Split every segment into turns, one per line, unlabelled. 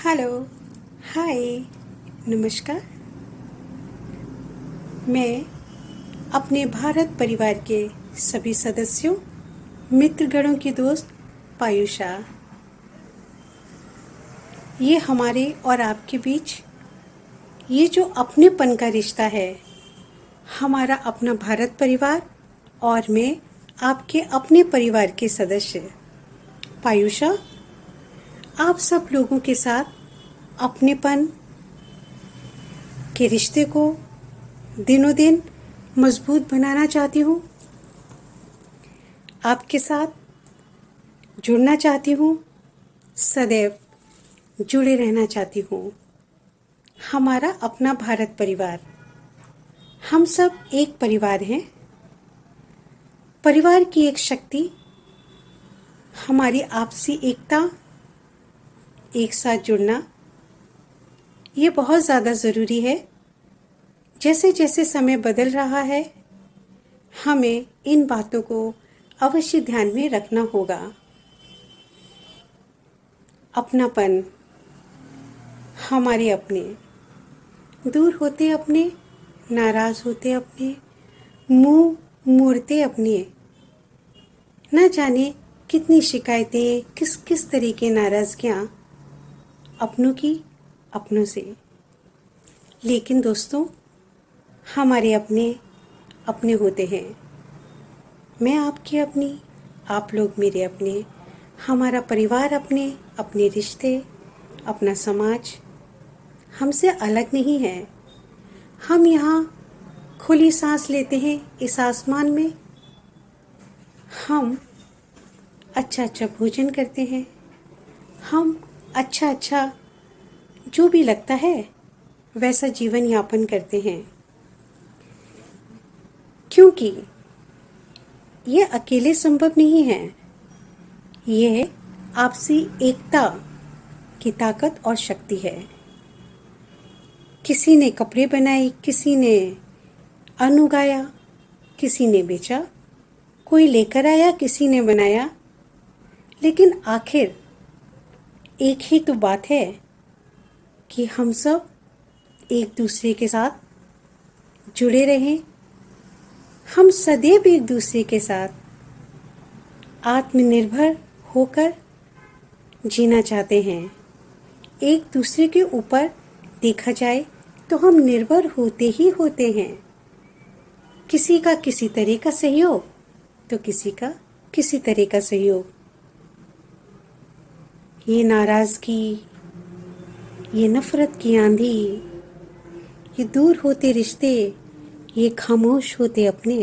Hello, हाय, नमस्कार। मैं अपने भारत परिवार के सभी सदस्यों, मित्रगणों की दोस्त पायुषा। ये हमारे और आपके बीच ये जो अपनेपन का रिश्ता है, हमारा अपना भारत परिवार और मैं आपके अपने परिवार के सदस्य पायुषा, आप सब लोगों के साथ अपनेपन के रिश्ते को दिनों दिन मजबूत बनाना चाहती हूँ। आपके साथ जुड़ना चाहती हूँ, सदैव जुड़े रहना चाहती हूँ। हमारा अपना भारत परिवार, हम सब एक परिवार हैं। परिवार की एक शक्ति, हमारी आपसी एकता, एक साथ जुड़ना, ये बहुत ज़्यादा ज़रूरी है। जैसे जैसे समय बदल रहा है, हमें इन बातों को अवश्य ध्यान में रखना होगा। अपनापन, हमारे अपने, दूर होते अपने, नाराज़ होते अपने, मुंह मोड़ते अपने, न जाने कितनी शिकायतें, किस किस तरह की नाराज़गियाँ अपनों की अपनों से। लेकिन दोस्तों, हमारे अपने अपने होते हैं। मैं आपकी अपनी, आप लोग मेरे अपने, हमारा परिवार अपने, अपने रिश्ते, अपना समाज हमसे अलग नहीं है। हम यहाँ खुली सांस लेते हैं इस आसमान में। हम अच्छा अच्छा भोजन करते हैं। हम अच्छा अच्छा जो भी लगता है वैसा जीवन यापन करते हैं, क्योंकि ये अकेले संभव नहीं है। ये आपसी एकता की ताकत और शक्ति है। किसी ने कपड़े बनाए, किसी ने अन्न उगाया, किसी ने बेचा, कोई लेकर आया, किसी ने बनाया, लेकिन आखिर एक ही तो बात है कि हम सब एक दूसरे के साथ जुड़े रहें। हम सदैव एक दूसरे के साथ आत्मनिर्भर होकर जीना चाहते हैं। एक दूसरे के ऊपर देखा जाए तो हम निर्भर होते ही होते हैं। किसी का किसी तरह का सहयोग तो किसी का किसी तरह का सहयोग। ये नाराज़गी, ये नफ़रत की आंधी, ये दूर होते रिश्ते, ये खामोश होते अपने,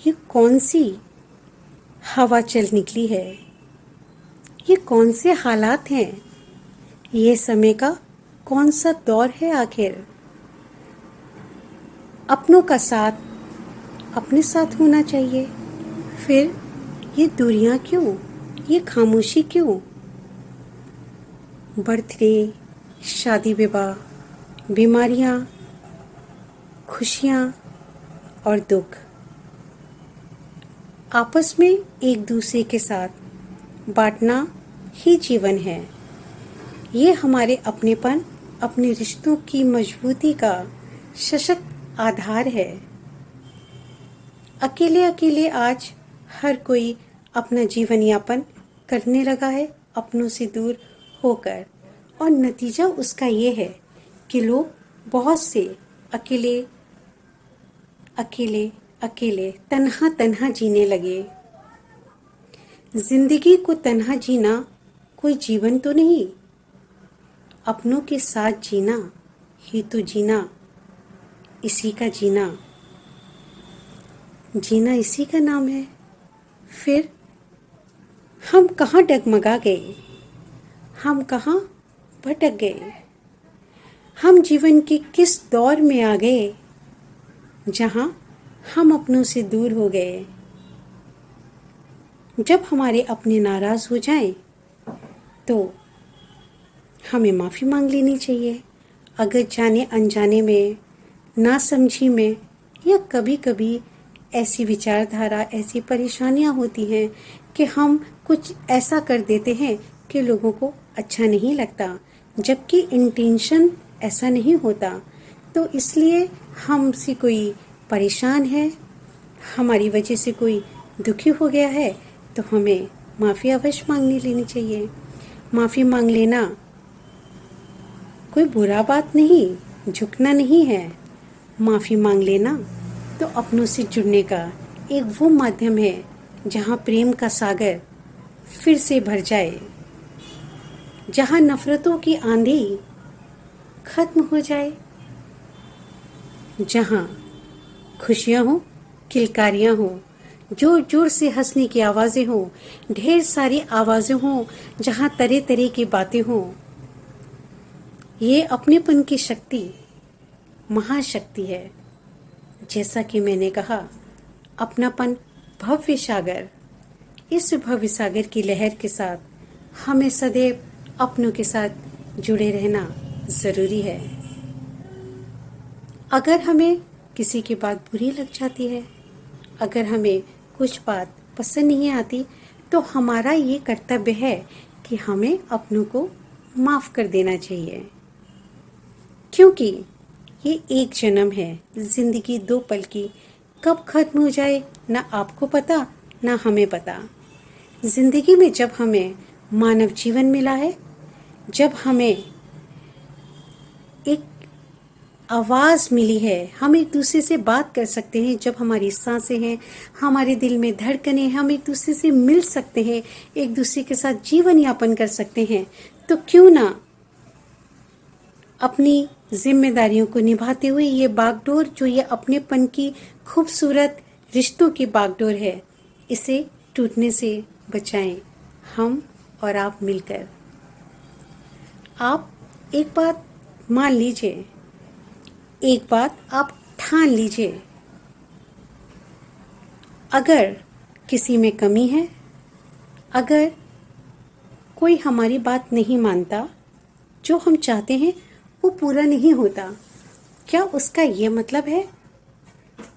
ये कौन सी हवा चल निकली है? ये कौन से हालात हैं? ये समय का कौन सा दौर है आखिर? अपनों का साथ अपने साथ होना चाहिए। फिर ये दूरियां क्यों? ये खामोशी क्यों? बर्थडे, शादी विवाह, बीमारियां, खुशियां और दुख, आपस में एक दूसरे के साथ बांटना ही जीवन है। ये हमारे अपनेपन, अपने रिश्तों की मजबूती का सशक्त आधार है। अकेले अकेले आज हर कोई अपना जीवन यापन करने लगा है, अपनों से दूर होकर, और नतीजा उसका ये है कि लोग बहुत से अकेले अकेले अकेले तन्हा तन्हा जीने लगे। जिंदगी को तन्हा जीना कोई जीवन तो नहीं, अपनों के साथ जीना ही तो जीना, इसी का जीना, जीना इसी का नाम है। फिर हम कहाँ डगमगा गए, हम कहाँ भटक गए? हम जीवन के किस दौर में आ गए जहाँ हम अपनों से दूर हो गए? जब हमारे अपने नाराज़ हो जाएं तो हमें माफ़ी मांग लेनी चाहिए। अगर जाने अनजाने में, नासमझी में, या कभी कभी ऐसी विचारधारा, ऐसी परेशानियां होती हैं कि हम कुछ ऐसा कर देते हैं कि लोगों को अच्छा नहीं लगता, जबकि इंटेंशन ऐसा नहीं होता। तो इसलिए हमसे कोई परेशान है, हमारी वजह से कोई दुखी हो गया है, तो हमें माफ़ी अवश्य मांगनी लेनी चाहिए। माफ़ी मांग लेना कोई बुरा बात नहीं, झुकना नहीं है। माफ़ी मांग लेना तो अपनों से जुड़ने का एक वो माध्यम है जहाँ प्रेम का सागर फिर से भर जाए, जहाँ नफ़रतों की आंधी खत्म हो जाए, जहाँ खुशियाँ हों, किलकारियाँ हों, जोर जोर से हंसने की आवाज़ें हों, ढेर सारी आवाज़ें हों, जहाँ तरह तरह की बातें हों। ये अपनेपन की शक्ति महाशक्ति है। जैसा कि मैंने कहा, अपनापन भव्य सागर। इस भव्य सागर की लहर के साथ हमें सदैव अपनों के साथ जुड़े रहना ज़रूरी है। अगर हमें किसी की बात बुरी लग जाती है, अगर हमें कुछ बात पसंद नहीं आती, तो हमारा ये कर्तव्य है कि हमें अपनों को माफ़ कर देना चाहिए। क्योंकि ये एक जन्म है, ज़िंदगी 2 पल की, कब खत्म हो जाए ना आपको पता ना हमें पता। ज़िंदगी में जब हमें मानव जीवन मिला है, जब हमें एक आवाज़ मिली है, हम एक दूसरे से बात कर सकते हैं, जब हमारी सांसें हैं, हमारे दिल में धड़कनें, हम एक दूसरे से मिल सकते हैं, एक दूसरे के साथ जीवन यापन कर सकते हैं, तो क्यों ना अपनी जिम्मेदारियों को निभाते हुए ये बागडोर, जो ये अपनेपन की खूबसूरत रिश्तों की बागडोर है, इसे टूटने से बचाएं, हम और आप मिलकर। आप एक बात मान लीजिए, एक बात आप ठान लीजिए, अगर किसी में कमी है, अगर कोई हमारी बात नहीं मानता, जो हम चाहते हैं वो पूरा नहीं होता, क्या उसका ये मतलब है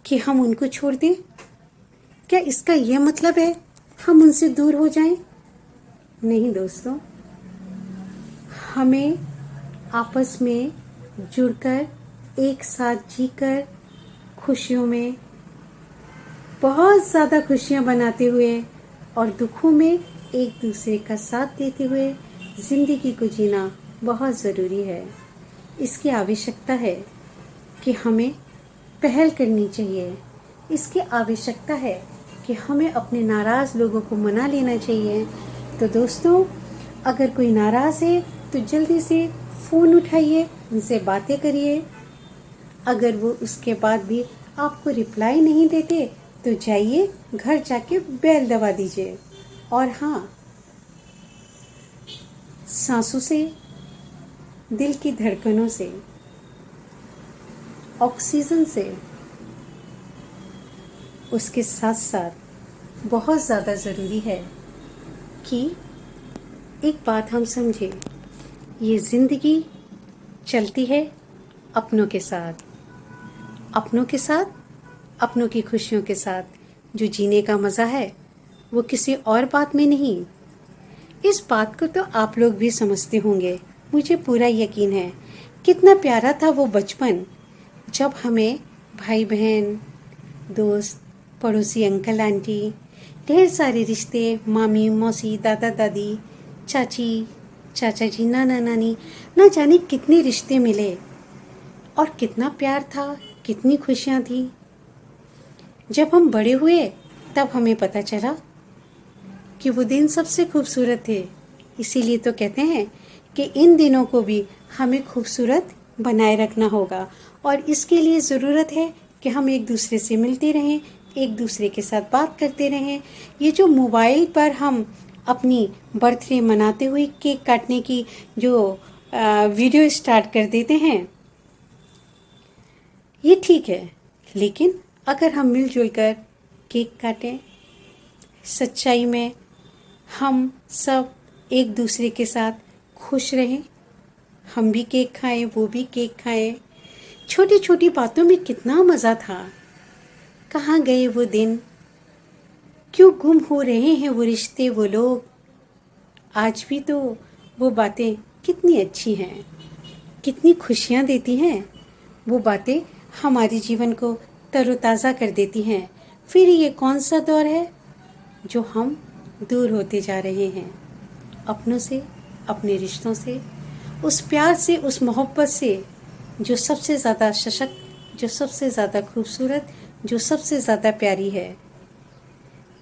कि हम उनको छोड़ दें? क्या इसका ये मतलब है हम उनसे दूर हो जाएं? नहीं दोस्तों, हमें आपस में जुड़कर, एक साथ जीकर, खुशियों में बहुत ज़्यादा खुशियाँ बनाते हुए और दुखों में एक दूसरे का साथ देते हुए ज़िंदगी को जीना बहुत ज़रूरी है। इसकी आवश्यकता है कि हमें पहल करनी चाहिए। इसकी आवश्यकता है कि हमें अपने नाराज़ लोगों को मना लेना चाहिए। तो दोस्तों, अगर कोई नाराज़ है तो जल्दी से फ़ोन उठाइए, उनसे बातें करिए। अगर वो उसके बाद भी आपको रिप्लाई नहीं देते तो जाइए घर जाके बेल दबा दीजिए। और हाँ, सांसों से, दिल की धड़कनों से, ऑक्सीजन से, उसके साथ साथ बहुत ज़्यादा ज़रूरी है कि एक बात हम समझें, ये ज़िंदगी चलती है अपनों के साथ, अपनों के साथ, अपनों की खुशियों के साथ। जो जीने का मज़ा है वो किसी और बात में नहीं। इस बात को तो आप लोग भी समझते होंगे, मुझे पूरा यकीन है। कितना प्यारा था वो बचपन, जब हमें भाई बहन, दोस्त, पड़ोसी, अंकल आंटी, ढेर सारे रिश्ते, मामी मौसी, दादा दादी, चाची चाचा जी, नाना नानी, ना जाने कितने रिश्ते मिले और कितना प्यार था, कितनी खुशियाँ थी। जब हम बड़े हुए तब हमें पता चला कि वो दिन सबसे खूबसूरत थे। इसीलिए तो कहते हैं कि इन दिनों को भी हमें खूबसूरत बनाए रखना होगा, और इसके लिए ज़रूरत है कि हम एक दूसरे से मिलते रहें, एक दूसरे के साथ बात करते रहें। ये जो मोबाइल पर हम अपनी बर्थडे मनाते हुए केक काटने की जो वीडियो स्टार्ट कर देते हैं, ये ठीक है, लेकिन अगर हम मिलजुल कर केक काटें, सच्चाई में हम सब एक दूसरे के साथ खुश रहें, हम भी केक खाएं, वो भी केक खाएं। छोटी छोटी बातों में कितना मज़ा था। कहाँ गए वो दिन, क्यों गुम हो रहे हैं वो रिश्ते, वो लोग। आज भी तो वो बातें कितनी अच्छी हैं, कितनी खुशियाँ देती हैं। वो बातें हमारे जीवन को तरोताज़ा कर देती हैं। फिर ये कौन सा दौर है जो हम दूर होते जा रहे हैं अपनों से, अपने रिश्तों से, उस प्यार से, उस मोहब्बत से जो सबसे ज़्यादा सशक्त, जो सबसे ज़्यादा खूबसूरत, जो सबसे ज़्यादा प्यारी है।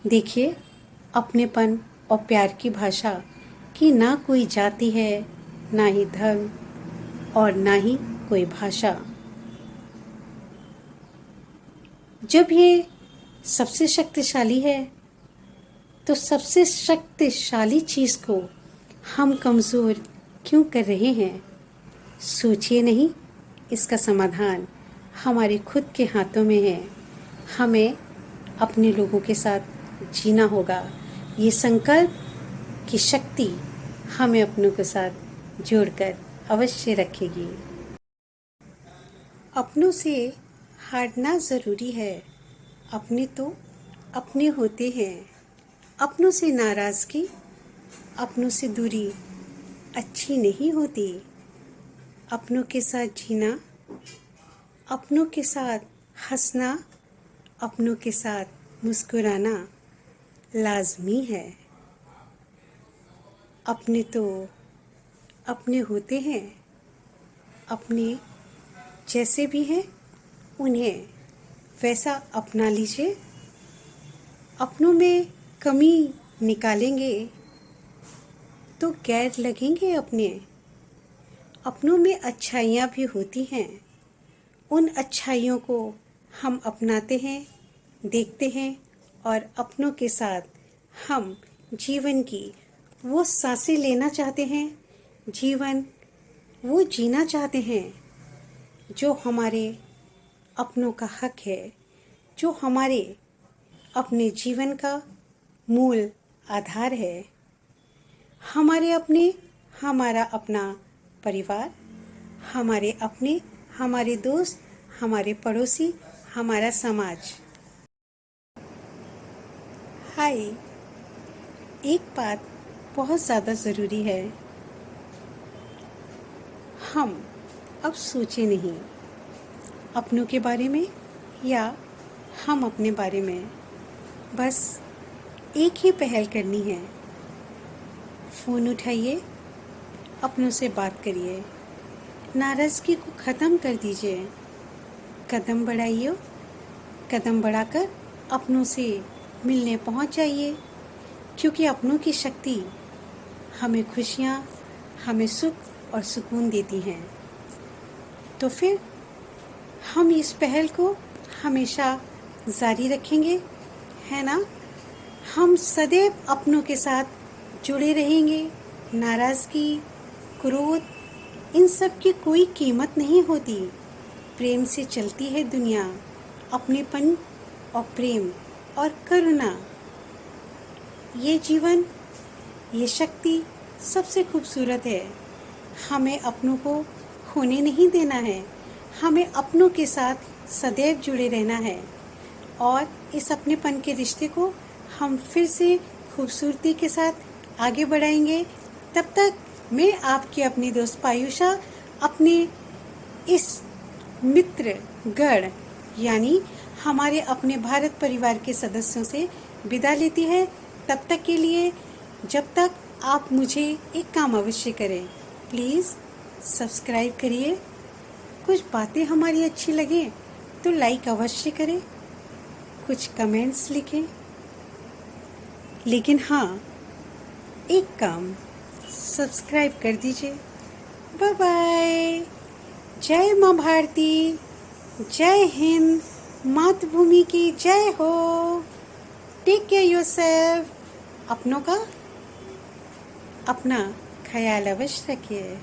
देखिए, अपनेपन और प्यार की भाषा की ना कोई जाति है, ना ही धर्म और ना ही कोई भाषा। जब ये सबसे शक्तिशाली है तो सबसे शक्तिशाली चीज़ को हम कमज़ोर क्यों कर रहे हैं? सोचिए नहीं, इसका समाधान हमारे खुद के हाथों में है। हमें अपने लोगों के साथ जीना होगा। ये संकल्प की शक्ति हमें अपनों के साथ जोड़कर अवश्य रखेगी। अपनों से हारना ज़रूरी है, अपने तो अपने होते हैं। अपनों से नाराज़गी, अपनों से दूरी अच्छी नहीं होती। अपनों के साथ जीना, अपनों के साथ हंसना, अपनों के साथ मुस्कुराना लाजमी है। अपने तो अपने होते हैं, अपने जैसे भी हैं उन्हें वैसा अपना लीजिए। अपनों में कमी निकालेंगे तो गैर लगेंगे अपने। अपनों में अच्छाइयाँ भी होती हैं, उन अच्छाइयों को हम अपनाते हैं, देखते हैं और अपनों के साथ हम जीवन की वो सांसें लेना चाहते हैं, जीवन वो जीना चाहते हैं जो हमारे अपनों का हक है, जो हमारे अपने जीवन का मूल आधार है। हमारे अपने, हमारा अपना परिवार, हमारे अपने, हमारे दोस्त, हमारे पड़ोसी, हमारा समाज। हाय, एक बात बहुत ज़्यादा ज़रूरी है। हम अब सोचे नहीं अपनों के बारे में या हम अपने बारे में। बस एक ही पहल करनी है, फ़ोन उठाइए, अपनों से बात करिए, नाराज़गी को ख़त्म कर दीजिए, कदम बढ़ाइए, कदम बढ़ाकर अपनों से मिलने पहुंच जाइए। क्योंकि अपनों की शक्ति हमें खुशियाँ, हमें सुख और सुकून देती हैं। तो फिर हम इस पहल को हमेशा जारी रखेंगे, है ना? हम सदैव अपनों के साथ जुड़े रहेंगे। नाराज़गी, क्रोध, इन सब की कोई कीमत नहीं होती। प्रेम से चलती है दुनिया। अपनेपन और प्रेम और करुणा, ये जीवन, ये शक्ति सबसे खूबसूरत है। हमें अपनों को खोने नहीं देना है, हमें अपनों के साथ सदैव जुड़े रहना है और इस अपनेपन के रिश्ते को हम फिर से खूबसूरती के साथ आगे बढ़ाएंगे। तब तक मैं आपकी अपनी दोस्त पायुषा अपने इस मित्र गण यानी हमारे अपने भारत परिवार के सदस्यों से विदा लेती है। तब तक के लिए, जब तक आप मुझे एक काम अवश्य करें, प्लीज़ सब्सक्राइब करिए। कुछ बातें हमारी अच्छी लगे तो लाइक अवश्य करें, कुछ कमेंट्स लिखें। लेकिन हाँ, एक काम सब्सक्राइब कर दीजिए। Bye bye. जय माँ भारती, जय हिंद, मातृभूमि की जय हो। Take care yourself. अपनों का अपना ख्याल अवश्य रखिए।